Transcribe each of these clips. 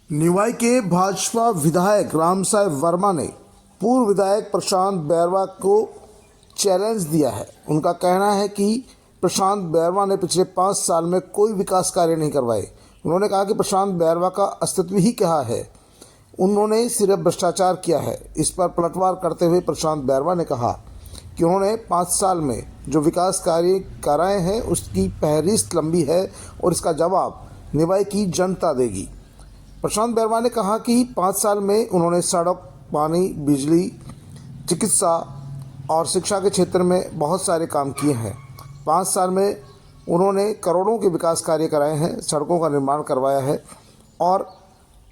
निवाई के भाजपा विधायक रामसाई वर्मा ने पूर्व विधायक प्रशांत बैरवा को चैलेंज दिया है। उनका कहना है कि प्रशांत बैरवा ने पिछले 5 साल में कोई विकास कार्य नहीं करवाए। उन्होंने कहा कि प्रशांत बैरवा का अस्तित्व ही क्या है, उन्होंने सिर्फ भ्रष्टाचार किया है। इस पर पलटवार करते हुए प्रशांत बैरवा ने कहा कि उन्होंने 5 साल में जो विकास कार्य कराए हैं उसकी फहरिस्त लंबी है और इसका जवाब निवाई की जनता देगी। प्रशांत बैरवा ने कहा कि 5 साल में उन्होंने सड़क, पानी, बिजली, चिकित्सा और शिक्षा के क्षेत्र में बहुत सारे काम किए हैं। 5 साल में उन्होंने करोड़ों के विकास कार्य कराए हैं, सड़कों का निर्माण करवाया है और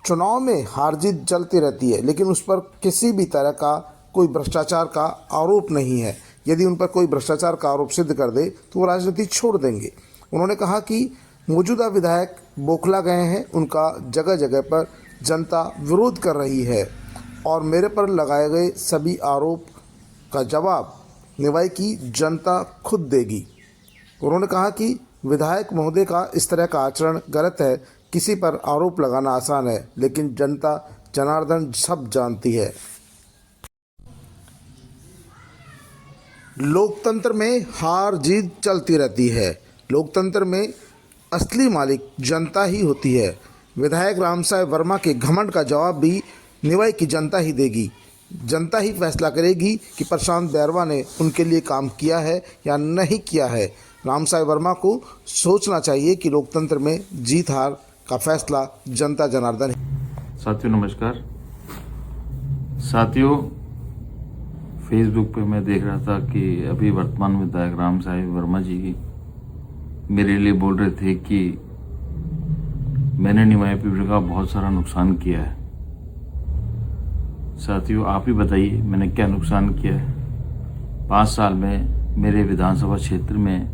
चुनाव में हार जीत चलती रहती है, लेकिन उस पर किसी भी तरह का कोई भ्रष्टाचार का आरोप नहीं है। यदि उन पर कोई भ्रष्टाचार का आरोप सिद्ध कर दे तो वो राजनीति छोड़ देंगे। उन्होंने कहा कि मौजूदा विधायक बौखला गए हैं, उनका जगह जगह पर जनता विरोध कर रही है और मेरे पर लगाए गए सभी आरोप का जवाब निवाई की जनता खुद देगी। उन्होंने कहा कि विधायक महोदय का इस तरह का आचरण गलत है। किसी पर आरोप लगाना आसान है, लेकिन जनता जनार्दन सब जानती है। लोकतंत्र में हार जीत चलती रहती है। लोकतंत्र में असली मालिक जनता ही होती है। विधायक रामसाई वर्मा के घमंड का जवाब भी निवाई की जनता ही देगी। जनता ही फैसला करेगी कि प्रशांत बैरवा ने उनके लिए काम किया है या नहीं किया है। रामसाई वर्मा को सोचना चाहिए कि लोकतंत्र में जीत हार का फैसला जनता जनार्दन है। साथियों नमस्कार। साथियों, फेसबुक पे मैं देख रहा था कि अभी वर्तमान विधायक रामसाई वर्मा जी मेरे लिए बोल रहे थे कि मैंने निवाई पीपल का बहुत सारा नुकसान किया है। साथियों, आप ही बताइए मैंने क्या नुकसान किया है। 5 साल में मेरे विधानसभा क्षेत्र में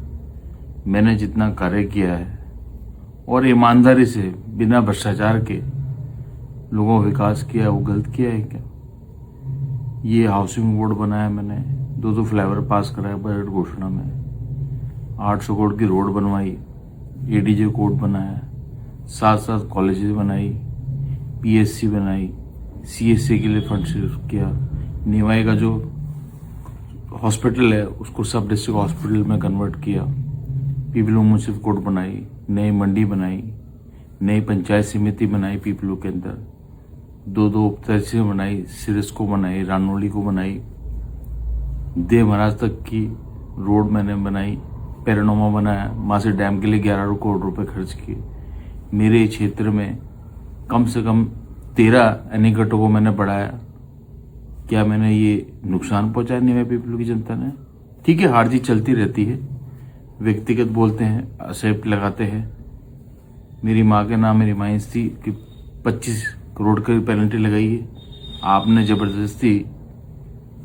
मैंने जितना कार्य किया है और ईमानदारी से बिना भ्रष्टाचार के लोगों का विकास किया, वो गलत किया है क्या? ये हाउसिंग बोर्ड बनाया मैंने, 2 फ्लाईओवर पास कराया बजट घोषणा में, 800 करोड़ की रोड बनवाई, एडीजे कोर्ट बनाया, 7 कॉलेजेस बनाई, पीएससी बनाई, सीएससी के लिए फंड शिफ्ट किया, निवाई का जो हॉस्पिटल है उसको सब डिस्ट्रिक्ट हॉस्पिटल में कन्वर्ट किया, पीपलू म्यूनसिपल कोर्ट बनाई, नई मंडी बनाई, नई पंचायत समिति बनाई पीपलू के अंदर, 2 उप तहसील बनाई, सिरस को बनाई, रानोली को बनाई, देव महाराज तक की रोड मैंने बनाई, पैरानोमा बनाया, मासी डैम के लिए 11 करोड़ रुपए खर्च किए। मेरे क्षेत्र में कम से कम 13 एनीकटों को मैंने बढ़ाया। क्या मैंने ये नुकसान पहुंचाया निवाई पीपल की जनता ने? ठीक है, हार जीत चलती रहती है, व्यक्तिगत बोलते हैं, असेप्ट लगाते हैं। मेरी माँ के नाम मेरी माइंस थी कि 25 करोड़ की पेनल्टी लगाई है। आपने जबरदस्ती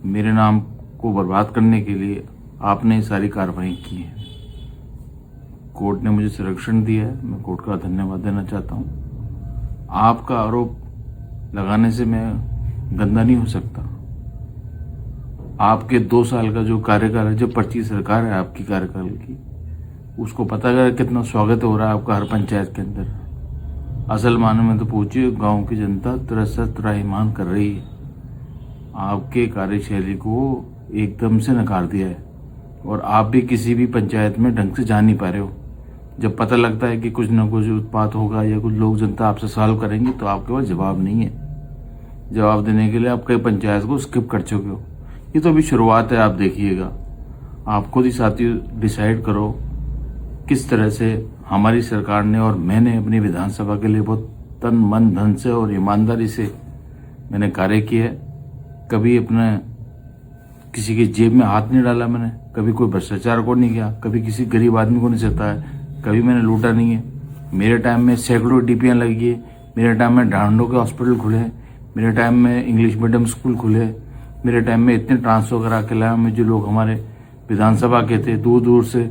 मेरे नाम को बर्बाद करने के लिए आपने सारी कार्रवाई की है। कोर्ट ने मुझे संरक्षण दिया है, मैं कोर्ट का धन्यवाद देना चाहता हूँ। आपका आरोप लगाने से मैं गंदा नहीं हो सकता। आपके 2 साल का जो कार्यकाल है, जो पर्ची सरकार है आपकी कार्यकाल की, उसको पता है कितना स्वागत हो रहा है आपका हर पंचायत के अंदर। असल माने में तो पूछिए, गांव की जनता त्राहिमाम कर रही है। आपके कार्यशैली को एकदम से नकार दिया है और आप भी किसी भी पंचायत में ढंग से जा नहीं पा रहे हो। जब पता लगता है कि कुछ ना कुछ उत्पात होगा या कुछ लोग जनता आपसे सवाल करेंगे तो आपके पास जवाब नहीं है। जवाब देने के लिए आप कई पंचायत को स्किप कर चुके हो। ये तो अभी शुरुआत है, आप देखिएगा। आप खुद ही साथियों डिसाइड करो किस तरह से हमारी सरकार ने और मैंने अपनी विधानसभा के लिए बहुत तन मन धन से और ईमानदारी से मैंने कार्य किया है। कभी अपने किसी की जेब में हाथ नहीं डाला मैंने, कभी कोई भ्रष्टाचार को नहीं किया, कभी किसी गरीब आदमी को नहीं सताया, कभी मैंने लूटा नहीं है। मेरे टाइम में सैकड़ों डीपीएं लगी है, मेरे टाइम में ढांडों के हॉस्पिटल खुले हैं, मेरे टाइम में इंग्लिश मीडियम स्कूल खुले, मेरे टाइम में इतने ट्रांसफर करा के लाया मैं। जो लोग हमारे विधानसभा के थे दूर दूर से,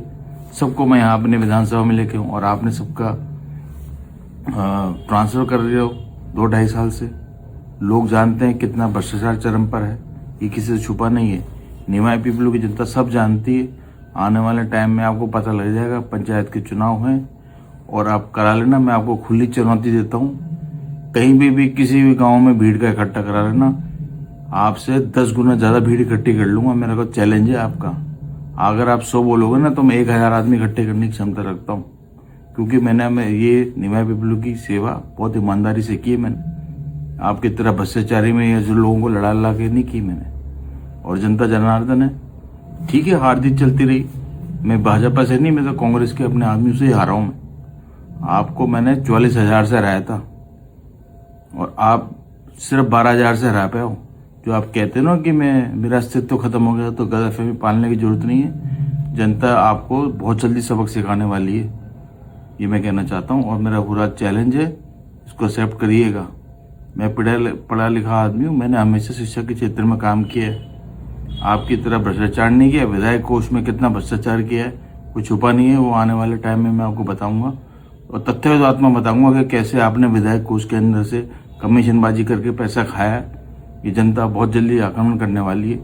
सबको मैं यहाँ अपने विधानसभा में लेके हूँ और आपने सबका ट्रांसफर कर रहे हो 2-2.5 साल से। लोग जानते हैं कितना भ्रष्टाचार चरम पर है, ये किसी से छुपा नहीं है। निवाई पीपल की जनता सब जानती है। आने वाले टाइम में आपको पता लग जाएगा, पंचायत के चुनाव हैं और आप करा लेना। मैं आपको खुली चुनौती देता हूँ कहीं भी किसी भी गांव में भीड़ का इकट्ठा करा लेना, आपसे 10 गुना ज्यादा भीड़ इकट्ठी कर लूंगा। मेरा को चैलेंज है आपका। अगर आप 100 बोलोगे ना तो मैं 1000 आदमी इकट्ठे करने की क्षमता रखता हूँ, क्योंकि मैं ये निमाई पीपलों की सेवा बहुत ईमानदारी से की है। मैंने आपकी तरह भ्रष्टाचारी में या जो लोगों को लड़ा के नहीं की मैंने। और जनता जनार्दन है, ठीक है, हार जीत चलती रही। मैं भाजपा से नहीं, मैं तो कांग्रेस के अपने आदमियों से ही हारा हूं। मैं आपको मैंने 44,000 से हराया था और आप सिर्फ 12,000 से हरा पाए हो। जो आप कहते हो ना कि मेरा अस्तित्व खत्म हो गया, तो गलतफहमी पालने की जरूरत नहीं है। जनता आपको बहुत जल्दी सबक सिखाने वाली है, ये मैं कहना चाहता हूँ। और मेरा पूरा चैलेंज है, इसको एक्सेप्ट करिएगा। मैं पढ़ा लिखा आदमी हूँ, मैंने हमेशा शिक्षा के क्षेत्र में काम किया है। आपकी तरह भ्रष्टाचार नहीं किया। विधायक कोष में कितना भ्रष्टाचार किया है कोई छुपा नहीं है, वो आने वाले टाइम में मैं आपको बताऊंगा और तथ्यवाद में बताऊंगा कि कैसे आपने विधायक कोष के अंदर से कमीशनबाजी करके पैसा खाया है। ये जनता बहुत जल्दी आक्रमण करने वाली है,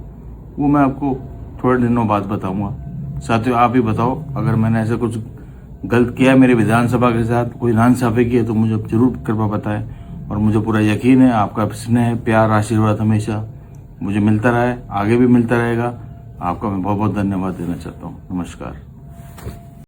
वो मैं आपको थोड़े दिनों बाद बताऊंगा। साथियों, आप ही बताओ, अगर मैंने ऐसा कुछ गलत किया है मेरे विधानसभा के साथ, कोई नाइंसाफी की है, तो मुझे जरूर कृपा बताएं। और मुझे पूरा यकीन है आपका स्नेह, प्यार, आशीर्वाद हमेशा मुझे मिलता रहा है, आगे भी मिलता रहेगा। आपका मैं बहुत बहुत धन्यवाद देना चाहता हूँ। नमस्कार।